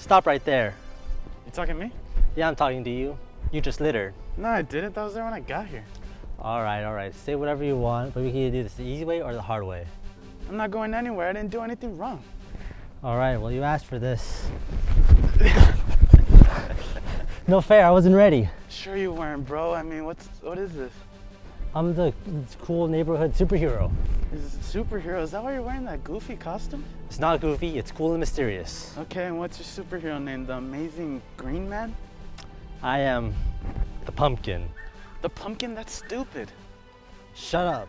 Stop right there. You talking to me? Yeah, I'm talking to you. You just littered. No, I didn't. That was there when I got here. All right. Say whatever you want, but we can either do this the easy way or the hard way. I'm not going anywhere. I didn't do anything wrong. All right, well, you asked for this. No fair, I wasn't ready. Sure you weren't, bro. I mean, what is this? I'm the cool neighborhood superhero. Is this a superhero? Is that why you're wearing that goofy costume? It's not goofy, it's cool and mysterious. Okay, and what's your superhero name? The Amazing Green Man? I am the pumpkin. The pumpkin? That's stupid. Shut up.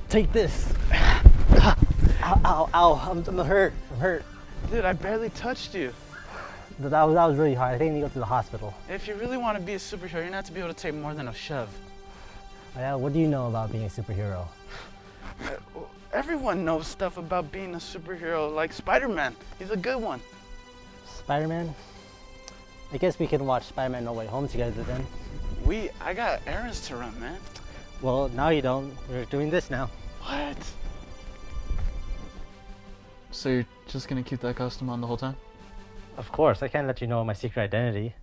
Take this. Ow, I'm hurt. Dude, I barely touched you. That was really hard. I think I need to go to the hospital. If you really want to be a superhero, you're gonna have to be able to take more than a shove. Yeah, what do you know about being a superhero? Everyone knows stuff about being a superhero, like Spider-Man. He's a good one. Spider-Man? I guess we can watch Spider-Man No Way Home together then. I got errands to run, man. Well, now you don't. We're doing this now. What? So you're just gonna keep that costume on the whole time? Of course, I can't let you know my secret identity.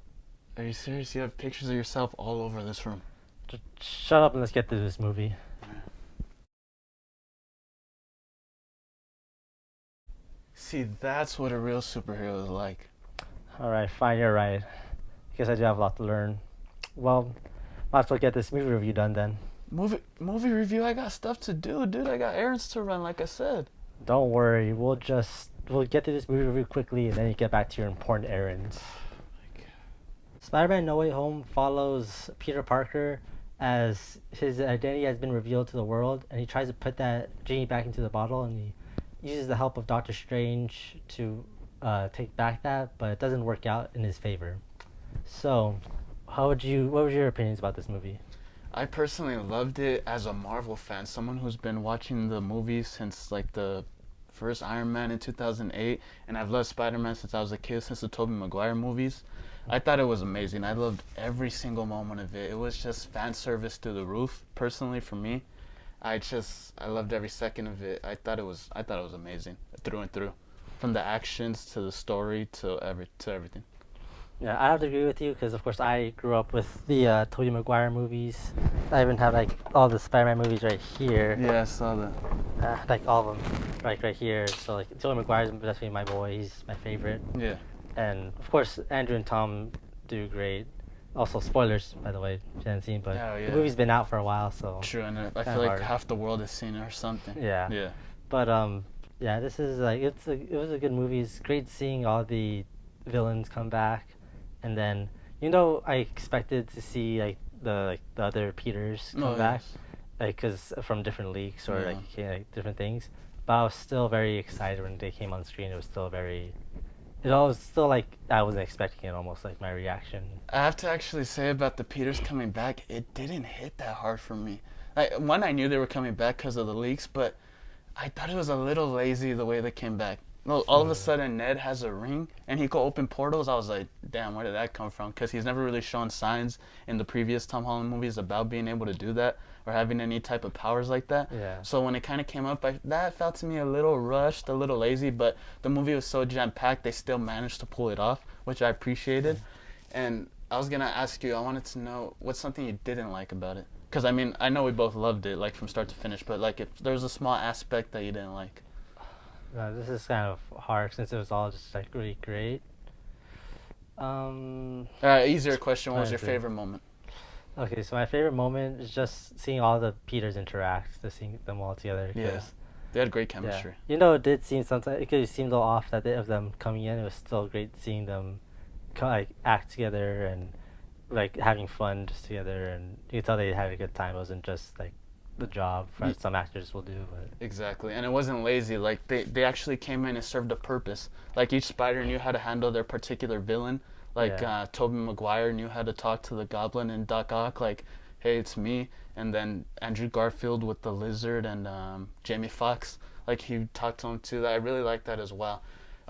Are you serious? You have pictures of yourself all over this room. Just shut up and let's get through this movie. See, that's what a real superhero is like. Alright, fine, you're right. I guess I do have a lot to learn. Well, might as well get this movie review done then. Movie review? I got stuff to do, dude. I got errands to run, like I said. Don't worry, we'll get through this movie review quickly and then you get back to your important errands. Spider-Man No Way Home follows Peter Parker as his identity has been revealed to the world, and he tries to put that genie back into the bottle, and he uses the help of Doctor Strange to take back that, but it doesn't work out in his favor. So, what was your opinions about this movie? I personally loved it as a Marvel fan, someone who's been watching the movies since like the first Iron Man in 2008, and I've loved Spider-Man since I was a kid, since the Tobey Maguire movies. I thought it was amazing. I loved every single moment of it. It was just fan service to the roof. Personally, for me, I loved every second of it. I thought it was amazing through and through, from the actions to the story to everything. Yeah, I have to agree with you because, of course, I grew up with the Tobey Maguire movies. I even have like all the Spider-Man movies right here. Yeah, I saw that. Like all of them, right here. So like Tobey Maguire's definitely my boy. He's my favorite. Yeah. And of course, Andrew and Tom do great. Also, spoilers, by the way, if you haven't seen, but the movie's been out for a while, so. True, and I feel like half the world has seen it or something. Yeah. Yeah. But yeah, this is like it was a good movie. It's great seeing all the villains come back, and then I expected to see like the other Peters come back, like because from different leaks or like different things. But I was still very excited when they came on screen. It was still like I wasn't expecting it, almost like my reaction. I have to actually say about the Peters coming back, it didn't hit that hard for me. I knew they were coming back because of the leaks, but I thought it was a little lazy the way they came back. No, all of a sudden Ned has a ring and he could open portals. I was like, damn, where did that come from? Because he's never really shown signs in the previous Tom Holland movies about being able to do that or having any type of powers like that. Yeah. So when it kind of came up, that felt to me a little rushed, a little lazy, but the movie was so jam-packed, they still managed to pull it off, which I appreciated. And I was going to ask you, I wanted to know what's something you didn't like about it? Because, I mean, I know we both loved it, like, from start to finish, but, like, if there was a small aspect that you didn't like. This is kind of hard since it was all just like really great. Alright, easier question. What was your favorite moment? Okay, so my favorite moment is just seeing all the Peters interact, just seeing them all together. Yeah, they had great chemistry. Yeah. It did seem sometimes, it could seem a little off that of them coming in. It was still great seeing them like act together and like having fun just together, and you could tell they had a good time. It wasn't just like the job that some actors will do. But exactly, and it wasn't lazy. Like they actually came in and served a purpose. Like each spider knew how to handle their particular villain. Like Tobey Maguire knew how to talk to the Goblin and Doc Ock, like, hey, it's me. And then Andrew Garfield with the Lizard and Jamie Foxx, like he talked to him too. I really like that as well.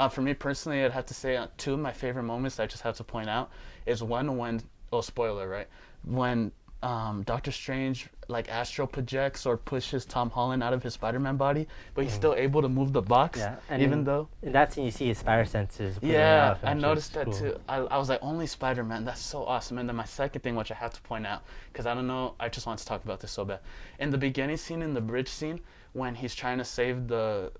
For me personally, I'd have to say two of my favorite moments that I just have to point out is one when, spoiler, right? When Doctor Strange like astral projects or pushes Tom Holland out of his Spider-Man body, but he's Mhm. still able to move the box, Yeah, and even though. in that scene you see his spider senses wiggling Yeah, out of I him, which noticed is that cool. too. I was like, only Spider-Man. That's so awesome. And then my second thing, which I have to point out, because I don't know, I just want to talk about this so bad. In the beginning scene, in the bridge scene, when he's trying to save the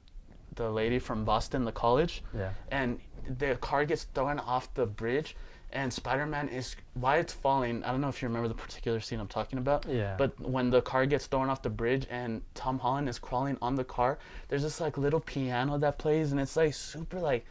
lady from Boston, the college, Yeah. and the car gets thrown off the bridge, and Spider-Man is while it's falling. I don't know if you remember the particular scene I'm talking about. Yeah. But when the car gets thrown off the bridge and Tom Holland is crawling on the car, there's this like little piano that plays, and it's like super like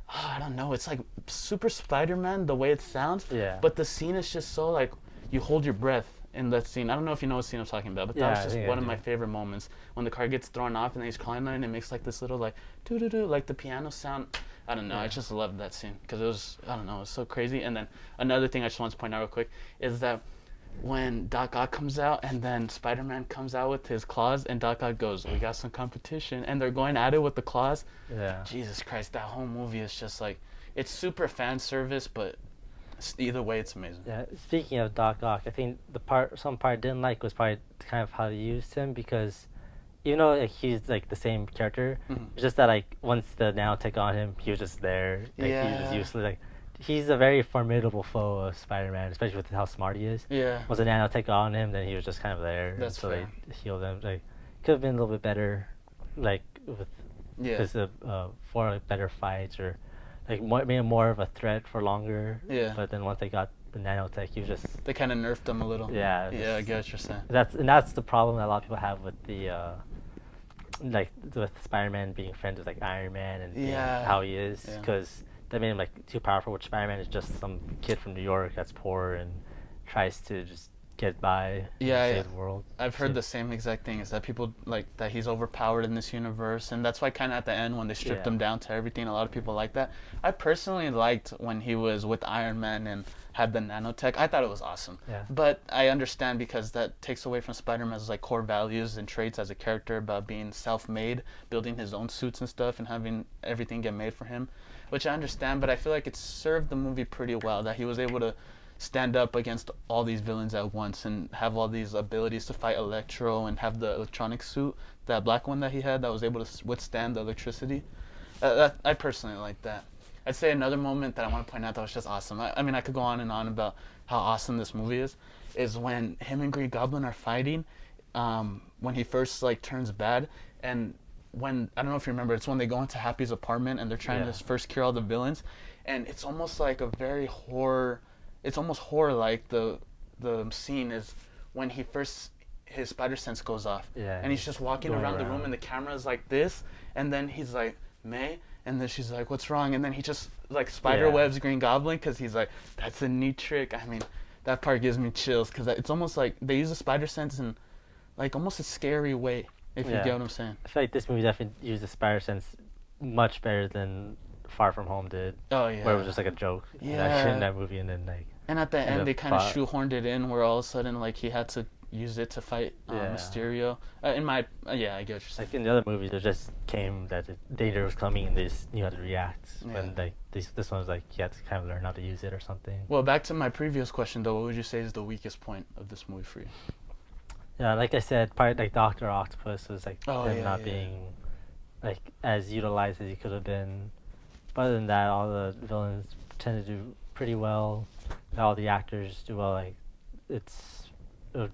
I don't know. It's like super Spider-Man the way it sounds. Yeah. But the scene is just so like you hold your breath in that scene. I don't know if you know what scene I'm talking about, but that Yeah, was I just think I one of do. my favorite moments when the car gets thrown off and then he's crawling on it and it makes like this little like doo doo doo like the piano sound. I don't know. I Yeah. just loved that scene because it was I don't know. It was so crazy. And then another thing I just want to point out real quick is that when Doc Ock comes out and then Spider-Man comes out with his claws and Doc Ock goes, "We got some competition," and they're going at it with the claws. Yeah. Jesus Christ, that whole movie is just like it's super fan service, but either way, it's amazing. Yeah. Speaking of Doc Ock, I think some part I didn't like was probably kind of how they used him, because even though like he's like the same character, Mhm. it's just that like once the nanotech on him, he was just there. Like he was just Yeah. useless. Like he's a very formidable foe of Spider-Man, especially with how smart he is. Yeah. Once the nanotech on him, then he was just kind of there. That's so fair. they healed him. Like could have been a little bit better, like with Yeah. because of for like better fights, or like made him more of a threat for longer. Yeah. But then once they got the nanotech, he was just They kind of nerfed him a little. yeah. Yeah, I get what you're saying. That's the problem that a lot of people have with the like with Spider-Man being friends with like Iron Man and being Yeah. how he is, Yeah. because that made him like too powerful. Which Spider-Man is just some kid from New York that's poor and tries to just get by Yeah, and yeah. save the world. I've heard Save- the same exact thing. Is that people like that he's overpowered in this universe, and that's why kind of at the end when they stripped Yeah. him down to everything, a lot of people like that. I personally liked when he was with Iron Man and had the nanotech. I thought it was awesome. Yeah. But I understand because that takes away from Spider-Man's like core values and traits as a character about being self-made, building his own suits and stuff, and having everything get made for him, which I understand. But I feel like it served the movie pretty well that he was able to stand up against all these villains at once and have all these abilities to fight Electro and have the electronic suit, that black one that he had that was able to withstand the electricity. I personally like that. I'd say another moment that I want to point out that was just awesome. I mean, I could go on and on about how awesome this movie is when him and Green Goblin are fighting, when he first like turns bad, and when I don't know if you remember, it's when they go into Happy's apartment and they're trying Yeah. to first cure all the villains, and it's almost like a very horror. It's almost horror-like. The scene is when he first his spider sense goes off, Yeah, and he's just walking going around the room around. and the camera is like this, and then he's like May, and then she's like, "What's wrong?" And then he just like spider webs Green Goblin because he's like, "That's a neat trick." I mean, that part gives me chills because it's almost like they use the spider sense in like almost a scary way. If you Yeah. get what I'm saying. I feel like this movie definitely used the spider sense much better than Far From Home did, Oh yeah. where it was just like a joke. Yeah. In that movie, and then like And at the kind end, of they kind of plot. shoehorned it in where all of a sudden, like, he had to use it to fight Yeah. Mysterio. In my, yeah, I get what you're saying. like in the other movies, it just came that the danger was coming and they just knew how to react. Yeah. When like this one was like you had to kind of learn how to use it or something. Well, back to my previous question, though, what would you say is the weakest point of this movie for you? Yeah, like I said, part like Doctor Octopus was like Oh, him yeah, not yeah. being like as utilized as he could have been. But other than that, all the villains tend to do pretty well. All the actors do well. Like it's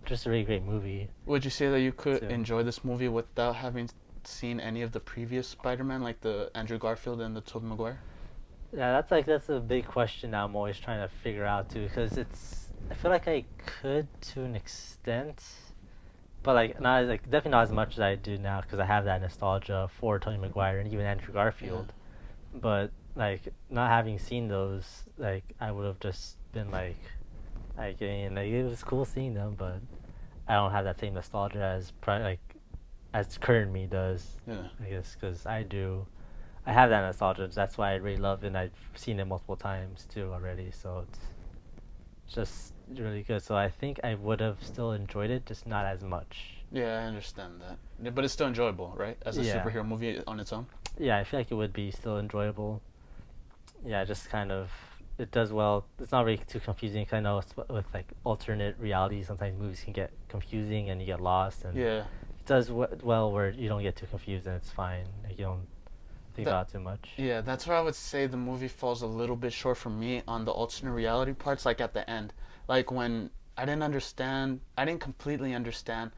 just a really great movie. Would you say that you could So- enjoy this movie without having seen any of the previous Spider-Man, like the Andrew Garfield and the Tobey Maguire? Yeah, that's a big question that I'm always trying to figure out too, because I feel like I could to an extent, but like not as, like definitely not as much as I do now, because I have that nostalgia for Tobey Maguire and even Andrew Garfield. But like not having seen those, like I would have just been like it was cool seeing them, but I don't have that same nostalgia as current me does. Yeah. I guess because I have that nostalgia. That's why I really love it, and I've seen it multiple times too already. So it's just really good. So I think I would have still enjoyed it, just not as much. Yeah, I understand that. Yeah, but it's still enjoyable, right? As a Yeah. superhero movie on its own. Yeah, I feel like it would be still enjoyable. Yeah, just kind of it does well. It's not really too confusing. 'Cause I know with like alternate realities, sometimes movies can get confusing and you get lost. And Yeah. it does well where you don't get too confused and it's fine. Like, you don't think That about it too much. Yeah, that's where I would say the movie falls a little bit short for me on the alternate reality parts, like at the end. Like when I didn't completely understand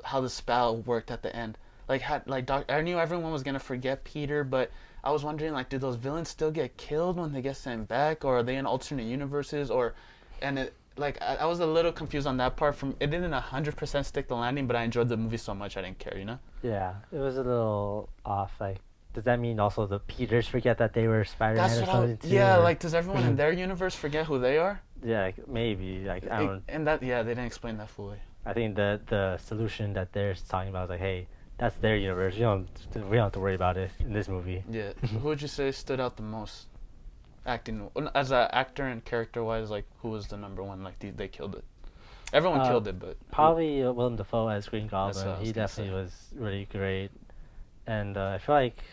how the spell worked at the end. Like I knew everyone was gonna forget Peter, but I was wondering like, do those villains still get killed when they get sent back, or are they in alternate universes, or, and it like I was a little confused on that part. From it didn't 100% stick the landing, but I enjoyed the movie so much I didn't care, you know. Yeah, it was a little off. Like, does that mean also the Peters forget that they were Spider-Man That's or what I something too? Yeah, Or like does everyone in their universe forget who they are? yeah, like, maybe. Like, I don't. And that yeah, they didn't explain that fully. I think the solution that they're talking about is like, hey, that's their universe. We don't have to worry about it in this movie. Yeah. Who would you say stood out the most? Acting as a actor and character wise, like who was the number one? Like they killed it. Everyone killed it, but Probably Willem Dafoe as Green That's Goblin. what I was He gonna definitely say. was really great, and I feel like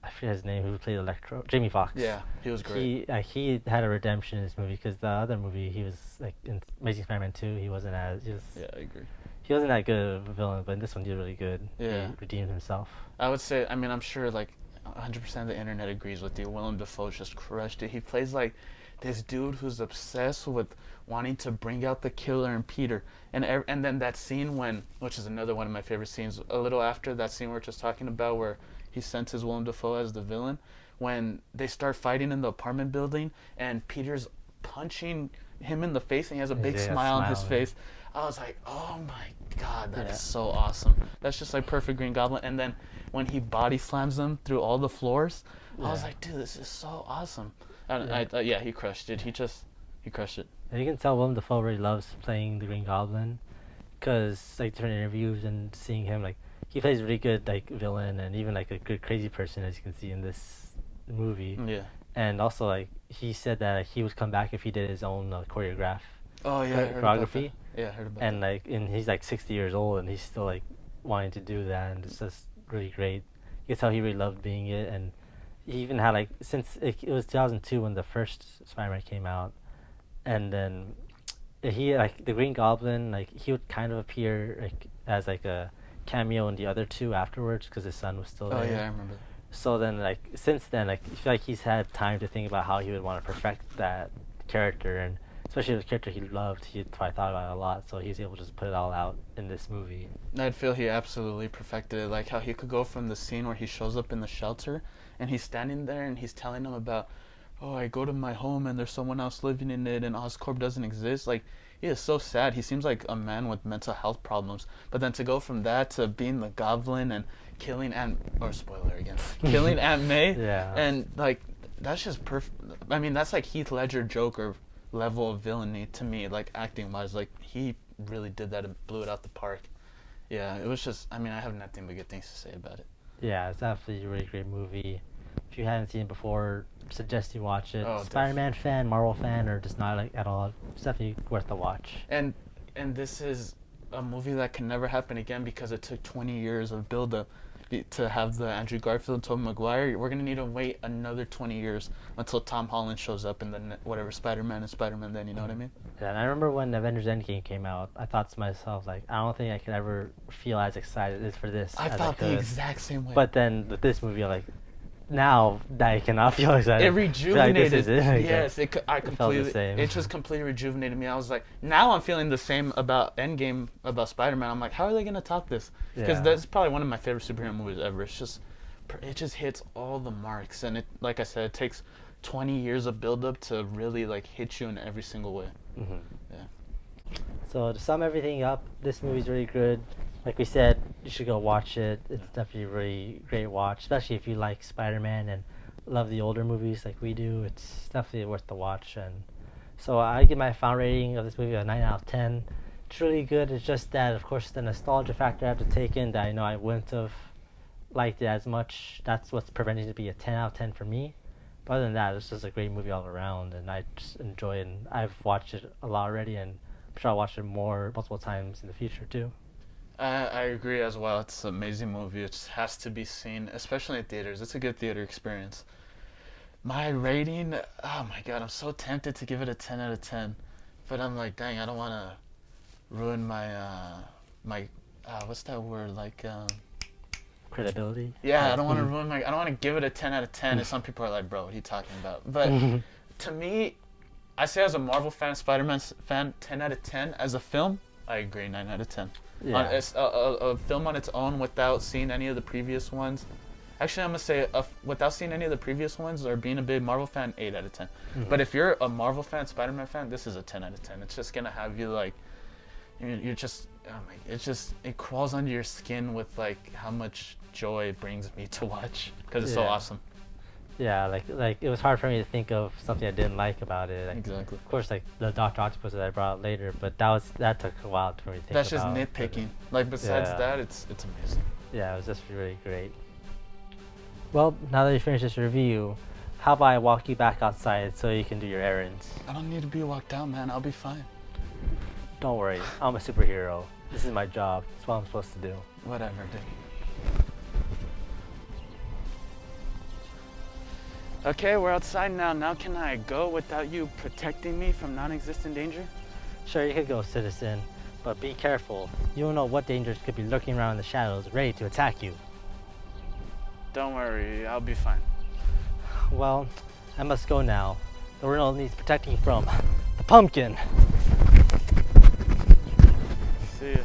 I forget his name. Who played Electro? Jamie Foxx. Yeah, he was great. He had a redemption in this movie because the other movie he was like in Amazing Spider-Man 2. He wasn't as Yeah, I agree. he wasn't that good of a villain, but in this one he was really good. Yeah. He redeemed himself. I would say, I mean, I'm sure like 100% of the internet agrees with you. Willem Dafoe just crushed it. He plays like this dude who's obsessed with wanting to bring out the killer in Peter. And then that scene when, which is another one of my favorite scenes, a little after that scene we're just talking about where he senses Willem Dafoe as the villain, when they start fighting in the apartment building and Peter's punching him in the face and he has a big Yeah, smile on his smiling. face. I was like, oh my god, that is Yeah. so awesome. That's just like perfect Green Goblin. And then when he body slams them through all the floors, I was Yeah. like, dude, this is so awesome. And Yeah. yeah, he crushed it. He crushed it. And you can tell Willem Dafoe really loves playing the Green Goblin, because like different interviews and seeing him, like he plays really good like villain and even like a good crazy person, as you can see in this movie. Yeah. And also like he said that he would come back if he did his own choreograph Oh yeah, I heard about choreography. that. Yeah, I heard about And that. like and he's like 60 years old and he's still like wanting to do that, and it's just really great. You can tell he really loved being it. And he even had like, since it was 2002 when the first Spider-Man came out, and then he like the Green Goblin, like he would kind of appear like as like a cameo in the other two afterwards because his son was still Oh there. yeah, I remember. So then like since then, like I feel like he's had time to think about how he would want to perfect that character, and especially the character he loved, he probably thought about it a lot, so he was able to just put it all out in this movie. I'd feel he absolutely perfected it. Like how he could go from the scene where he shows up in the shelter and he's standing there and he's telling them about, oh, I go to my home and there's someone else living in it and Oscorp doesn't exist. Like, he is so sad. He seems like a man with mental health problems. But then to go from that to being the Goblin and killing spoiler again, killing Aunt May. Yeah. And like, that's just perfect. I mean, that's like Heath Ledger Joker level of villainy to me, like acting wise. Like, he really did that and blew it out the park. Yeah, it was just, I mean, I have nothing but good things to say about it. Yeah, it's absolutely a really great movie. If you haven't seen it before, suggest you watch it. Oh, Spider-Man fan, Marvel fan, or just not like at all, it's definitely worth the watch. And this is a movie that can never happen again because it took 20 years of build-up to have the Andrew Garfield and Tobey Maguire. We're gonna need to wait another 20 years until Tom Holland shows up in the whatever Spider-Man and Spider-Man. Then you know what I mean? Yeah, and I remember when Avengers Endgame came out, I thought to myself, like, I don't think I could ever feel as excited as for this I as felt the could. exact same way. But then with this movie, I'm like, now that I cannot feel excited. It I feel rejuvenated. Like, this is it. Like, Yes, I felt the completely. same. It just completely rejuvenated me. I was like, now I'm feeling the same about Endgame, about Spider-Man. I'm like, how are they gonna top this? Because Yeah. that's probably one of my favorite superhero movies ever. It just hits all the marks, and it, like I said, it takes 20 years of build-up to really like hit you in every single way. Mm-hmm. Yeah. So to sum everything up, this movie's really good. Like we said, you should go watch it. It's definitely a really great watch, especially if you like Spider-Man and love the older movies like we do. It's definitely worth the watch. And so I give my final rating of this movie a 9 out of 10. It's really good. It's just that, of course, the nostalgia factor I have to take in, that I know I wouldn't have liked it as much. That's what's preventing it to be a 10 out of 10 for me. But other than that, it's just a great movie all around, and I just enjoy it. And I've watched it a lot already, and I'm sure I'll watch it multiple times in the future too. I agree as well. It's an amazing movie. It just has to be seen, especially in theaters. It's a good theater experience. My rating, oh my god, I'm so tempted to give it a 10 out of 10. But I'm like, dang, I don't want to ruin my what's that word? Credibility. Yeah, I Like, don't want to ruin I don't want to give it a 10 out of 10. And some people are like, bro, what are you talking about? But to me, I say as a Marvel fan, Spider-Man fan, 10 out of 10. As a film, I agree, 9 out of 10. yeah. It's a film on its own without seeing any of the previous ones. Actually, I'm gonna say without seeing any of the previous ones or being a big Marvel fan, 8 out of 10. But if you're a Marvel fan, Spider-Man fan, this is a 10 out of 10. It's just gonna have you like, you're just, oh my, it crawls under your skin with like how much joy it brings me to watch because it's so Yeah. awesome. Yeah, like it was hard for me to think of something I didn't like about it. Like, Exactly. of course, like the Doctor Octopus that I brought up later, but that took a while for me to think That's just about. nitpicking. Like besides Yeah. that, it's amazing. Yeah, it was just really great. Well, now that you finished this review, how about I walk you back outside so you can do your errands? I don't need to be walked out, man. I'll be fine. Don't worry, I'm a superhero. This is my job. It's what I'm supposed to do. Whatever, dude. Okay, we're outside now. Now can I go without you protecting me from non-existent danger? Sure, you could go, citizen, but be careful. You don't know what dangers could be lurking around in the shadows, ready to attack you. Don't worry, I'll be fine. Well, I must go now. The world needs protecting from the pumpkin. See ya.